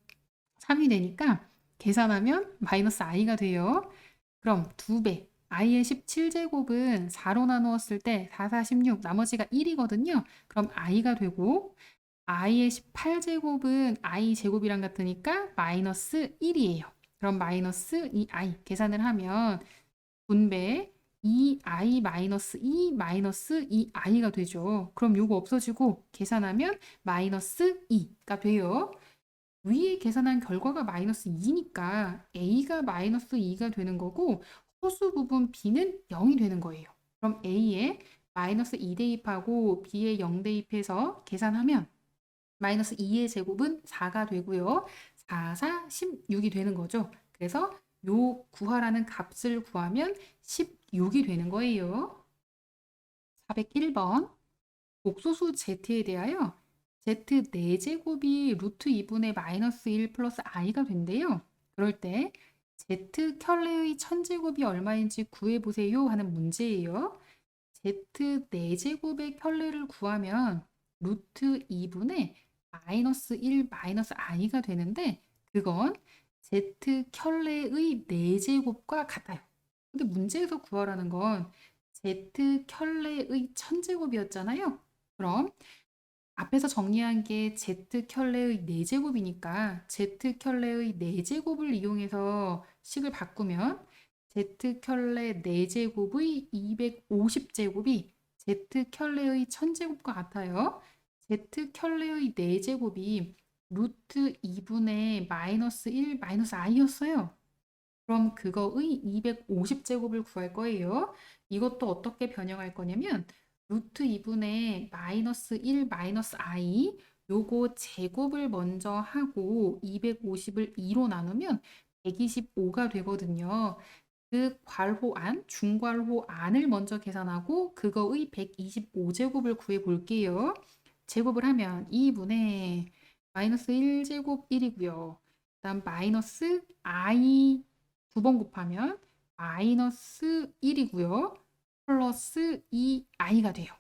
3이 되니까 계산하면 마이너스 i가 돼요. 그럼 2배 i의 17제곱은 4로 나누었을 때 4, 4, 16 나머지가 1이거든요. 그럼 i가 되고 i의 18제곱은 i 제곱이랑 같으니까 마이너스 1이에요. 그럼 마이너스 2i 계산을 하면 분배 2i 마이너스 2 마이너스 2i가 되죠. 그럼 요거 없어지고 계산하면 마이너스 2가 돼요. 위에 계산한 결과가 마이너스 2니까 a가 마이너스 2가 되는 거고 소수 부분 b는 0이 되는 거예요. 그럼 a에 마이너스 2 대입하고 b에 0 대입해서 계산하면 마이너스 2의 제곱은 4가 되고요. 4, 4, 16이 되는 거죠. 그래서 요 구하라는 값을 구하면 16이 되는 거예요. 401번 복소수 z에 대하여 z 4제곱이 루트 2분의 마이너스 1 플러스 i가 된대요. 그럴 때 z 켤레의 1000제곱이 얼마인지 구해보세요 하는 문제예요. z 4제곱의 켤레를 구하면 루트 2분의 마이너스 1 마이너스 i가 되는데 그건 z 켤레의 4제곱과 같아요. 근데 문제에서 구하라는 건 z 켤레의 1000제곱이었잖아요. 그럼 앞에서 정리한 게 z 켤레의 4제곱이니까 z 켤레의 4제곱을 이용해서 식을 바꾸면 z 켤레 4제곱의 250제곱이 z 켤레의 1000제곱과 같아요. z 켤레의 4제곱이 루트 2분의 마이너스 1 마이너스 i였어요. 그럼 그거의 250제곱을 구할 거예요. 이것도 어떻게 변형할 거냐면 루트 2분의 마이너스 1 마이너스 i 요거 제곱을 먼저 하고 250을 2로 나누면 125가 되거든요. 그 괄호 안, 중괄호 안을 먼저 계산하고 그거의 125제곱을 구해 볼게요. 제곱을 하면 2분의 마이너스 1제곱 1이고요. 그다음 마이너스 i 두 번 곱하면 마이너스 1이고요. 플러스 2i가 돼요.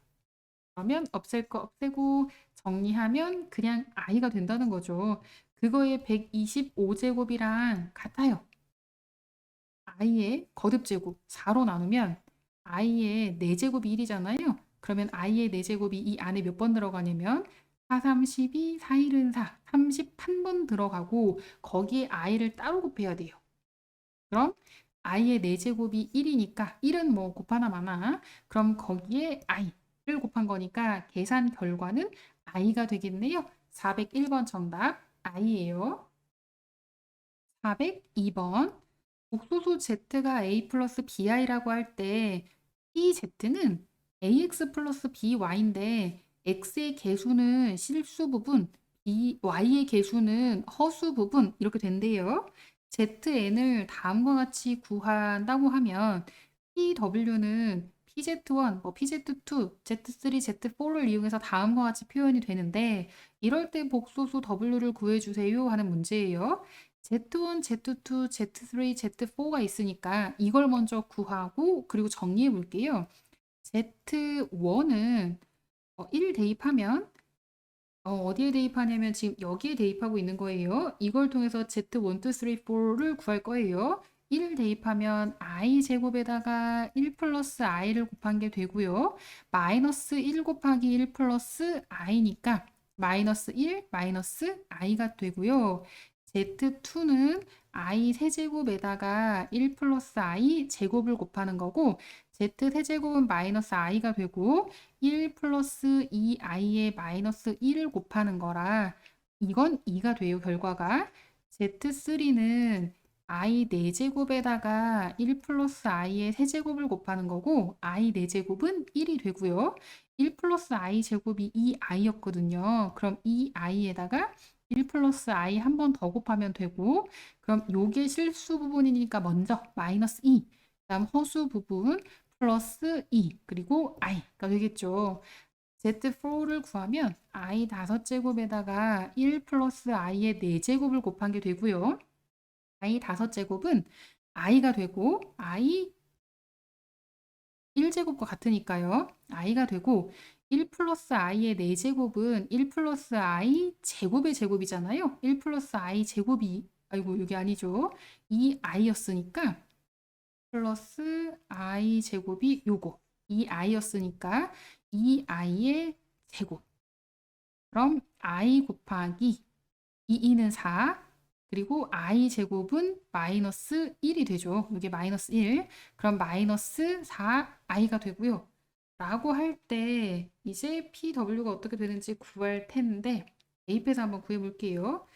그러면 없앨 거 없애고 정리하면 그냥 i가 된다는 거죠. 그거의 125제곱이랑 같아요. i의 거듭제곱 4로 나누면 i의 4제곱이 1이잖아요. 그러면 i의 4제곱이 이 안에 몇 번 들어가냐면 4, 3, 12, 4, 1은 4, 31번 들어가고 거기에 i를 따로 곱해야 돼요. 그럼 i의 4제곱이 1이니까 1은 뭐 곱하나 마나 그럼 거기에 i를 곱한 거니까 계산 결과는 i가 되겠네요. 401번 정답 i예요. 402번 복소수 z가 a 플러스 bi라고 할 때 pz는 ax 플러스 by인데 x의 개수는 실수 부분, y의 개수는 허수 부분 이렇게 된대요. zn을 다음과 같이 구한다고 하면 pw는 pz1, 뭐 pz2, z3, z4를 이용해서 다음과 같이 표현이 되는데 이럴 때 복소수 w를 구해주세요 하는 문제예요. Z1, Z2, Z3, Z4가 있으니까 이걸 먼저 구하고 그리고 정리해 볼게요. Z1은 1 대입하면 어디에 대입하냐면 지금 여기에 대입하고 있는 거예요. 이걸 통해서 Z1, 2, 3, 4를 구할 거예요. 1 대입하면 i 제곱에다가 1 플러스 i를 곱한 게 되고요. 마이너스 1 곱하기 1 플러스 i니까 마이너스 1 마이너스 i가 되고요. Z2는 i 세제곱에다가 1 플러스 i 제곱을 곱하는 거고 Z 세제곱은 마이너스 i가 되고 1 플러스 2i에 마이너스 1을 곱하는 거라 이건 2가 돼요, 결과가. Z3는 i 4제곱에다가 1 플러스 i의 세제곱을 곱하는 거고 i 4제곱은 1이 되고요. 1 플러스 i 제곱이 2i였거든요. 그럼 2i에다가 1 플러스 i 한 번 더 곱하면 되고 그럼 요게 실수 부분이니까 먼저 마이너스 2 그다음 허수 부분 플러스 2 그리고 i가 되겠죠. Z4를 구하면 i 5제곱에다가 1 플러스 i의 4제곱을 곱한 게 되고요. i 5제곱은 i가 되고 i 1제곱과 같으니까요. i가 되고 1 플러스 i의 4제곱은 1 플러스 i 제곱의 제곱이잖아요. 1 플러스 i 제곱이 아이고 여기 아니죠. 2i였으니까 플러스 i 제곱이 요거 2i였으니까 2i의 제곱 그럼 i 곱하기 2는 4 그리고 i 제곱은 마이너스 1이 되죠. 이게 마이너스 1 그럼 마이너스 4i가 되고요. 라고 할 때 이제 pw가 어떻게 되는지 구할 텐데 대입해서 한번 구해 볼게요.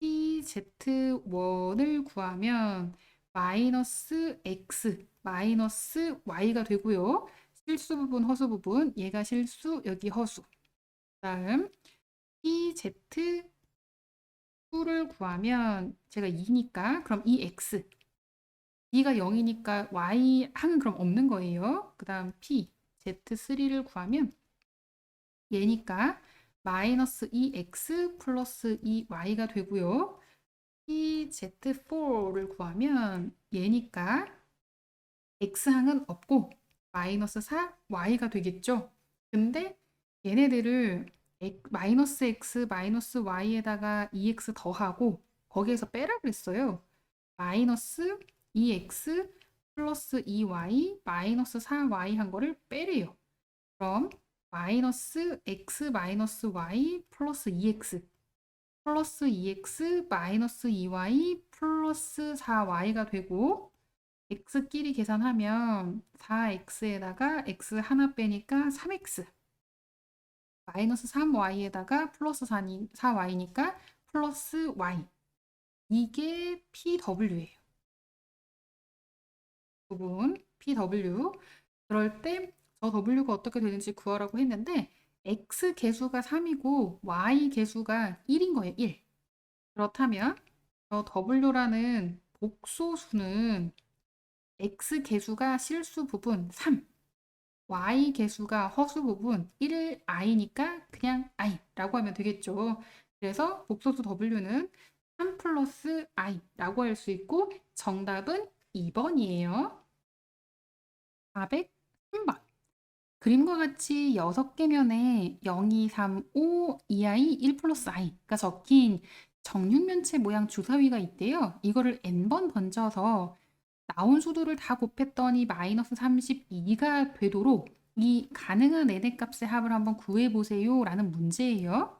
pz1을 구하면 마이너스 x 마이너스 y가 되고요. 실수 부분, 허수 부분, 얘가 실수, 여기 허수. 다음 pz 2를 구하면 제가 2니까 그럼 이 x b가 0이니까 y 항은 그럼 없는 거예요. 그 다음 p z3를 구하면 얘니까 마이너스 2x 플러스 2y가 되고요. pz4를 구하면 얘니까 x항은 없고 마이너스 4y가 되겠죠. 근데 얘네들을 마이너스 x 마이너스 y에다가 2x 더하고 거기에서 빼라 그랬어요. 마이너스 2x 플러스 2y 마이너스 4y 한 거를 빼래요. 그럼 마이너스 x 마이너스 y 플러스 2x 플러스 2x 마이너스 2y 플러스 4y가 되고 x끼리 계산하면 4x에다가 x 하나 빼니까 3x 마이너스 3y에다가 플러스 4y니까 플러스 y 이게 PW예요. 부분 PW 그럴 때 저 W가 어떻게 되는지 구하라고 했는데 x 개수가 3이고 y 개수가 1인 거예요. 1. 그렇다면 저 W라는 복소수는 x 개수가 실수 부분 3, y 개수가 허수 부분 1i니까 그냥 i라고 하면 되겠죠. 그래서 복소수 W는 3 플러스 i라고 할 수 있고 정답은 2번이에요. 403번. 그림과 같이 6개 면에 0, 2, 3, 5, 2i, 1 플러스 i가 적힌 정육면체 모양 주사위가 있대요. 이거를 n번 던져서 나온 수들을 다 곱했더니 마이너스 32가 되도록 이 가능한 n의 값의 합을 한번 구해보세요 라는 문제예요.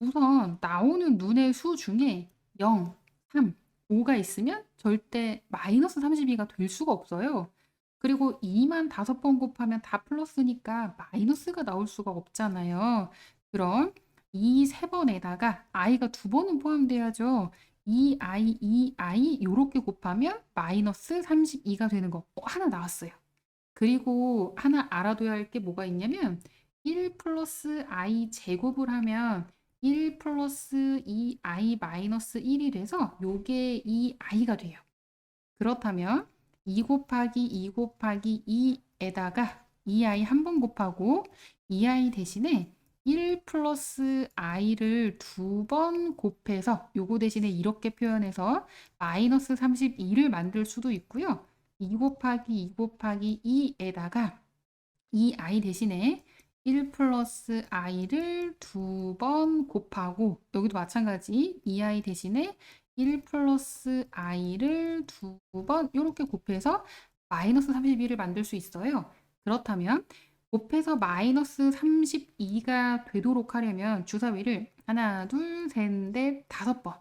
우선 나오는 눈의 수 중에 0, 3, 5가 있으면 절대 마이너스 32가 될 수가 없어요. 그리고 2만 5번 곱하면 다 플러스니까 마이너스가 나올 수가 없잖아요. 그럼 이 3번에다가 i가 2번은 포함돼야죠. 2i, 2i 요렇게 곱하면 마이너스 32가 되는 거 하나 나왔어요. 그리고 하나 알아둬야 할 게 뭐가 있냐면 1 플러스 i 제곱을 하면 1 플러스 2i 마이너스 1이 돼서 요게 2i가 돼요. 그렇다면 2 곱하기 2 곱하기 2에다가 2i 한 번 곱하고 2i 대신에 1 플러스 i를 2번 곱해서 요거 대신에 이렇게 표현해서 마이너스 32를 만들 수도 있고요. 2 곱하기 2 곱하기 2에다가 2i 대신에 1 플러스 i를 2번 곱하고 여기도 마찬가지 2i 대신에 1 플러스 i를 2번 이렇게 곱해서 마이너스 32를 만들 수 있어요. 그렇다면 곱해서 마이너스 32가 되도록 하려면 주사위를 하나, 둘, 셋, 넷, 5번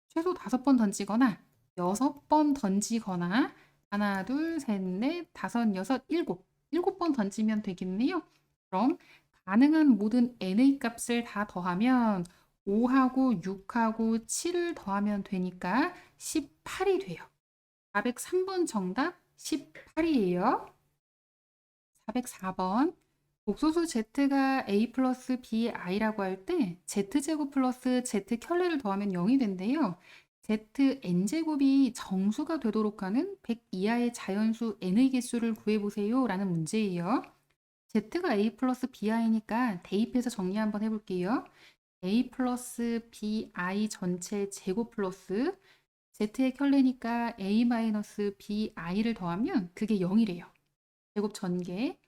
최소 5번 던지거나 6번 던지거나 하나, 둘, 셋, 넷, 다섯, 여섯, 일곱 7번 던지면 되겠네요. 그럼 가능한 모든 n의 값을 다 더하면 5하고 6하고 7을 더하면 되니까 18이 돼요. 403번 정답 18이에요. 404번 복소수 z가 a 플러스 b i라고 할 때 z제곱 플러스 z 켤레를 더하면 0이 된대요. zn제곱이 정수가 되도록 하는 100 이하의 자연수 n의 개수를 구해보세요 라는 문제예요. z가 a 플러스 bi니까 대입해서 정리 한번 해볼게요. a 플러스 bi 전체 제곱 플러스 z의 켤레니까 a 마이너스 bi를 더하면 그게 0이래요. 제곱 전개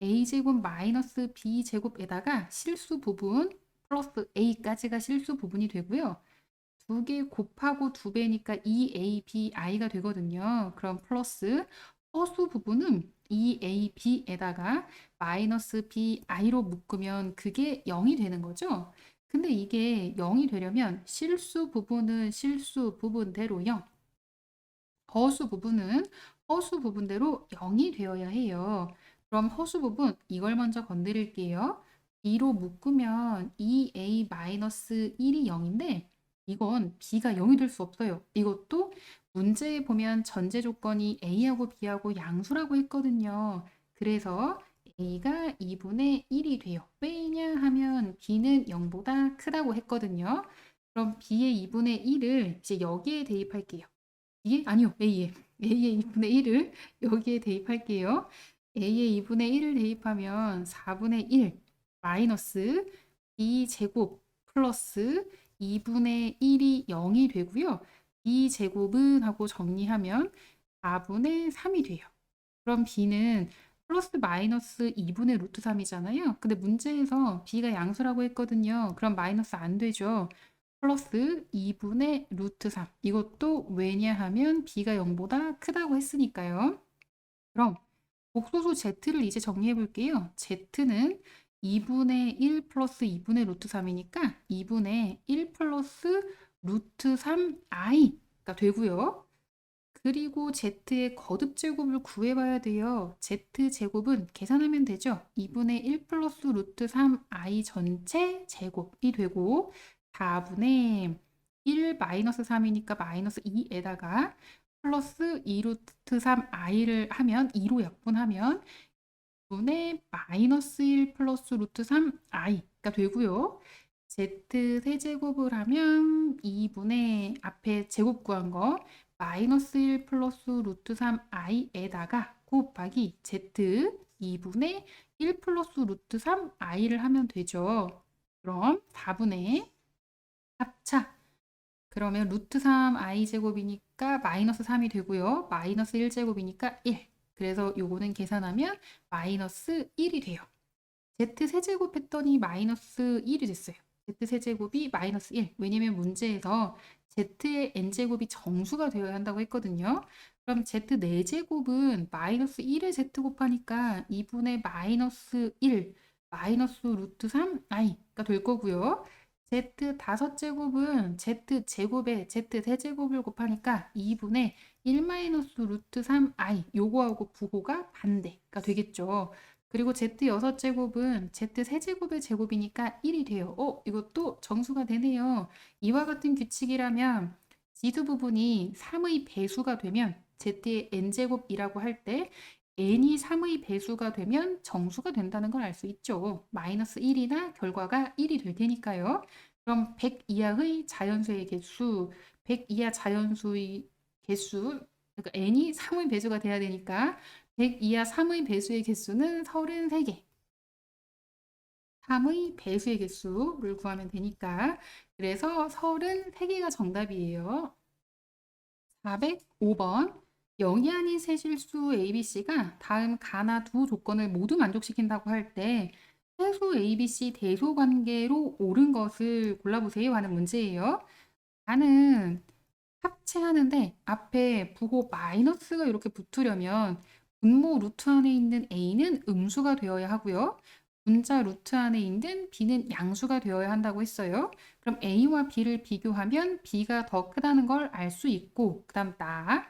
a제곱 마이너스 b제곱에다가 실수 부분 플러스 a까지가 실수 부분이 되고요. 2개 곱하고 2배니까 2ab이가 되거든요. 그럼 플러스 허수 부분은 2ab에다가 마이너스 bi로 묶으면 그게 0이 되는 거죠. 근데 이게 0이 되려면 실수 부분은 실수 부분대로 0, 허수 부분은 허수 부분대로 0이 되어야 해요. 그럼 허수 부분 이걸 먼저 건드릴게요. 2로 묶으면 2a-1이 0인데 이건 B가 0이 될 수 없어요. 이것도 문제에 보면 전제 조건이 A하고 B하고 양수라고 했거든요. 그래서 A가 2분의 1이 돼요. 왜냐 하면 B는 0보다 크다고 했거든요. 그럼 B의 2분의 1을 이제 여기에 대입할게요. B에? 아니요. A의 2분의 1을 여기에 대입할게요. A의 2분의 1을 대입하면 4분의 1 마이너스 B제곱 플러스 2분의 1이 0이 되고요. B제곱은 하고 정리하면 4분의 3이 돼요. 그럼 B는 플러스 마이너스 2분의 루트 3이잖아요. 근데 문제에서 B가 양수라고 했거든요. 그럼 마이너스 안 되죠. 플러스 2분의 루트 3. 이것도 왜냐하면 B가 0보다 크다고 했으니까요. 그럼 복소수 Z를 이제 정리해 볼게요. Z는 2분의 1 플러스 2분의 루트 3이니까 2분의 1 플러스 루트 3i가 되고요. 그리고 Z의 거듭제곱을 구해봐야 돼요. Z제곱은 계산하면 되죠. 2분의 1 플러스 루트 3i 전체 제곱이 되고 4분의 1 마이너스 3이니까 마이너스 2에다가 플러스 2 루트 3i를 하면 2로 약분하면 분의 마이너스 1 플러스 루트 3i가 되고요. Z 세제곱을 하면 2분의 앞에 제곱 구한 거 마이너스 1 플러스 루트 3i에다가 곱하기 Z 2분의 1 플러스 루트 3i를 하면 되죠. 그럼 4분의 합차. 그러면 루트 3i 제곱이니까 마이너스 3이 되고요. 마이너스 1제곱이니까 1. 그래서 요거는 계산하면 마이너스 1이 돼요. Z 세제곱 했더니 마이너스 1이 됐어요. Z 세제곱이 마이너스 1. 왜냐면 문제에서 Z의 n제곱이 정수가 되어야 한다고 했거든요. 그럼 Z 4제곱은 마이너스 1의 Z 곱하니까 2분의 마이너스 1 마이너스 루트 3i가 될 거고요. Z 5제곱은 Z 제곱에 Z 세제곱을 곱하니까 2분의 1 마이너스 루트 3i 요거하고 부호가 반대가 되겠죠. 그리고 Z 6제곱은 Z 세제곱의 제곱이니까 1이 돼요. 이것도 정수가 되네요. 이와 같은 규칙이라면 지수 부분이 3의 배수가 되면 Z의 n제곱이라고 할 때 n이 3의 배수가 되면 정수가 된다는 걸 알 수 있죠. 마이너스 1이나 결과가 1이 될 테니까요. 그럼 100 이하의 자연수의 개수, 100 이하 자연수의 개수, 그러니까 n이 3의 배수가 돼야 되니까 100 이하 3의 배수의 개수는 33개. 3의 배수의 개수를 구하면 되니까 그래서 33개가 정답이에요. 405번 0이 아닌 세 실수 ABC가 다음 가나 두 조건을 모두 만족시킨다고 할 때 해수 ABC 대소 관계로 옳은 것을 골라보세요 하는 문제예요. 나는 합체하는데 앞에 부호 마이너스가 이렇게 붙으려면 분모 루트 안에 있는 A는 음수가 되어야 하고요. 분자 루트 안에 있는 B는 양수가 되어야 한다고 했어요. 그럼 A와 B를 비교하면 B가 더 크다는 걸 알 수 있고 그 다음 나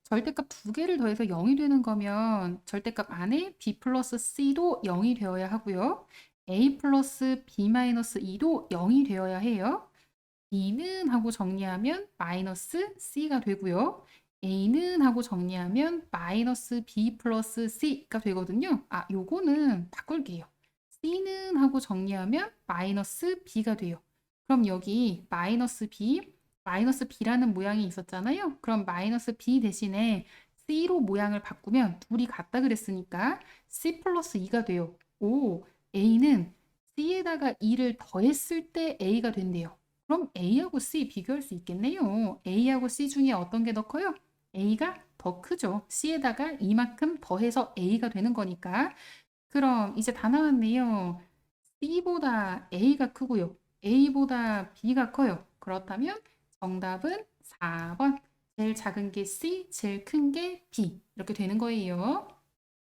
절대값 두 개를 더해서 0이 되는 거면 절대값 안에 B 플러스 C도 0이 되어야 하고요. A 플러스 B 마이너스 2도 0이 되어야 해요. B는 하고 정리하면 마이너스 C가 되고요. A는 하고 정리하면 마이너스 B 플러스 C가 되거든요. 요거는 바꿀게요. C는 하고 정리하면 마이너스 B가 돼요. 그럼 여기 마이너스 B라는 모양이 있었잖아요. 그럼 마이너스 B 대신에 C로 모양을 바꾸면 둘이 같다 그랬으니까 C 플러스 2가 돼요. A는 C에다가 2를 더했을 때 A가 된대요. 그럼 A하고 C 비교할 수 있겠네요. A하고 C 중에 어떤 게 더 커요? A가 더 크죠. C에다가 이만큼 더해서 A가 되는 거니까. 그럼 이제 다 나왔네요. C보다 A가 크고요. A보다 B가 커요. 그렇다면 정답은 4번. 제일 작은 게 C, 제일 큰 게 B. 이렇게 되는 거예요.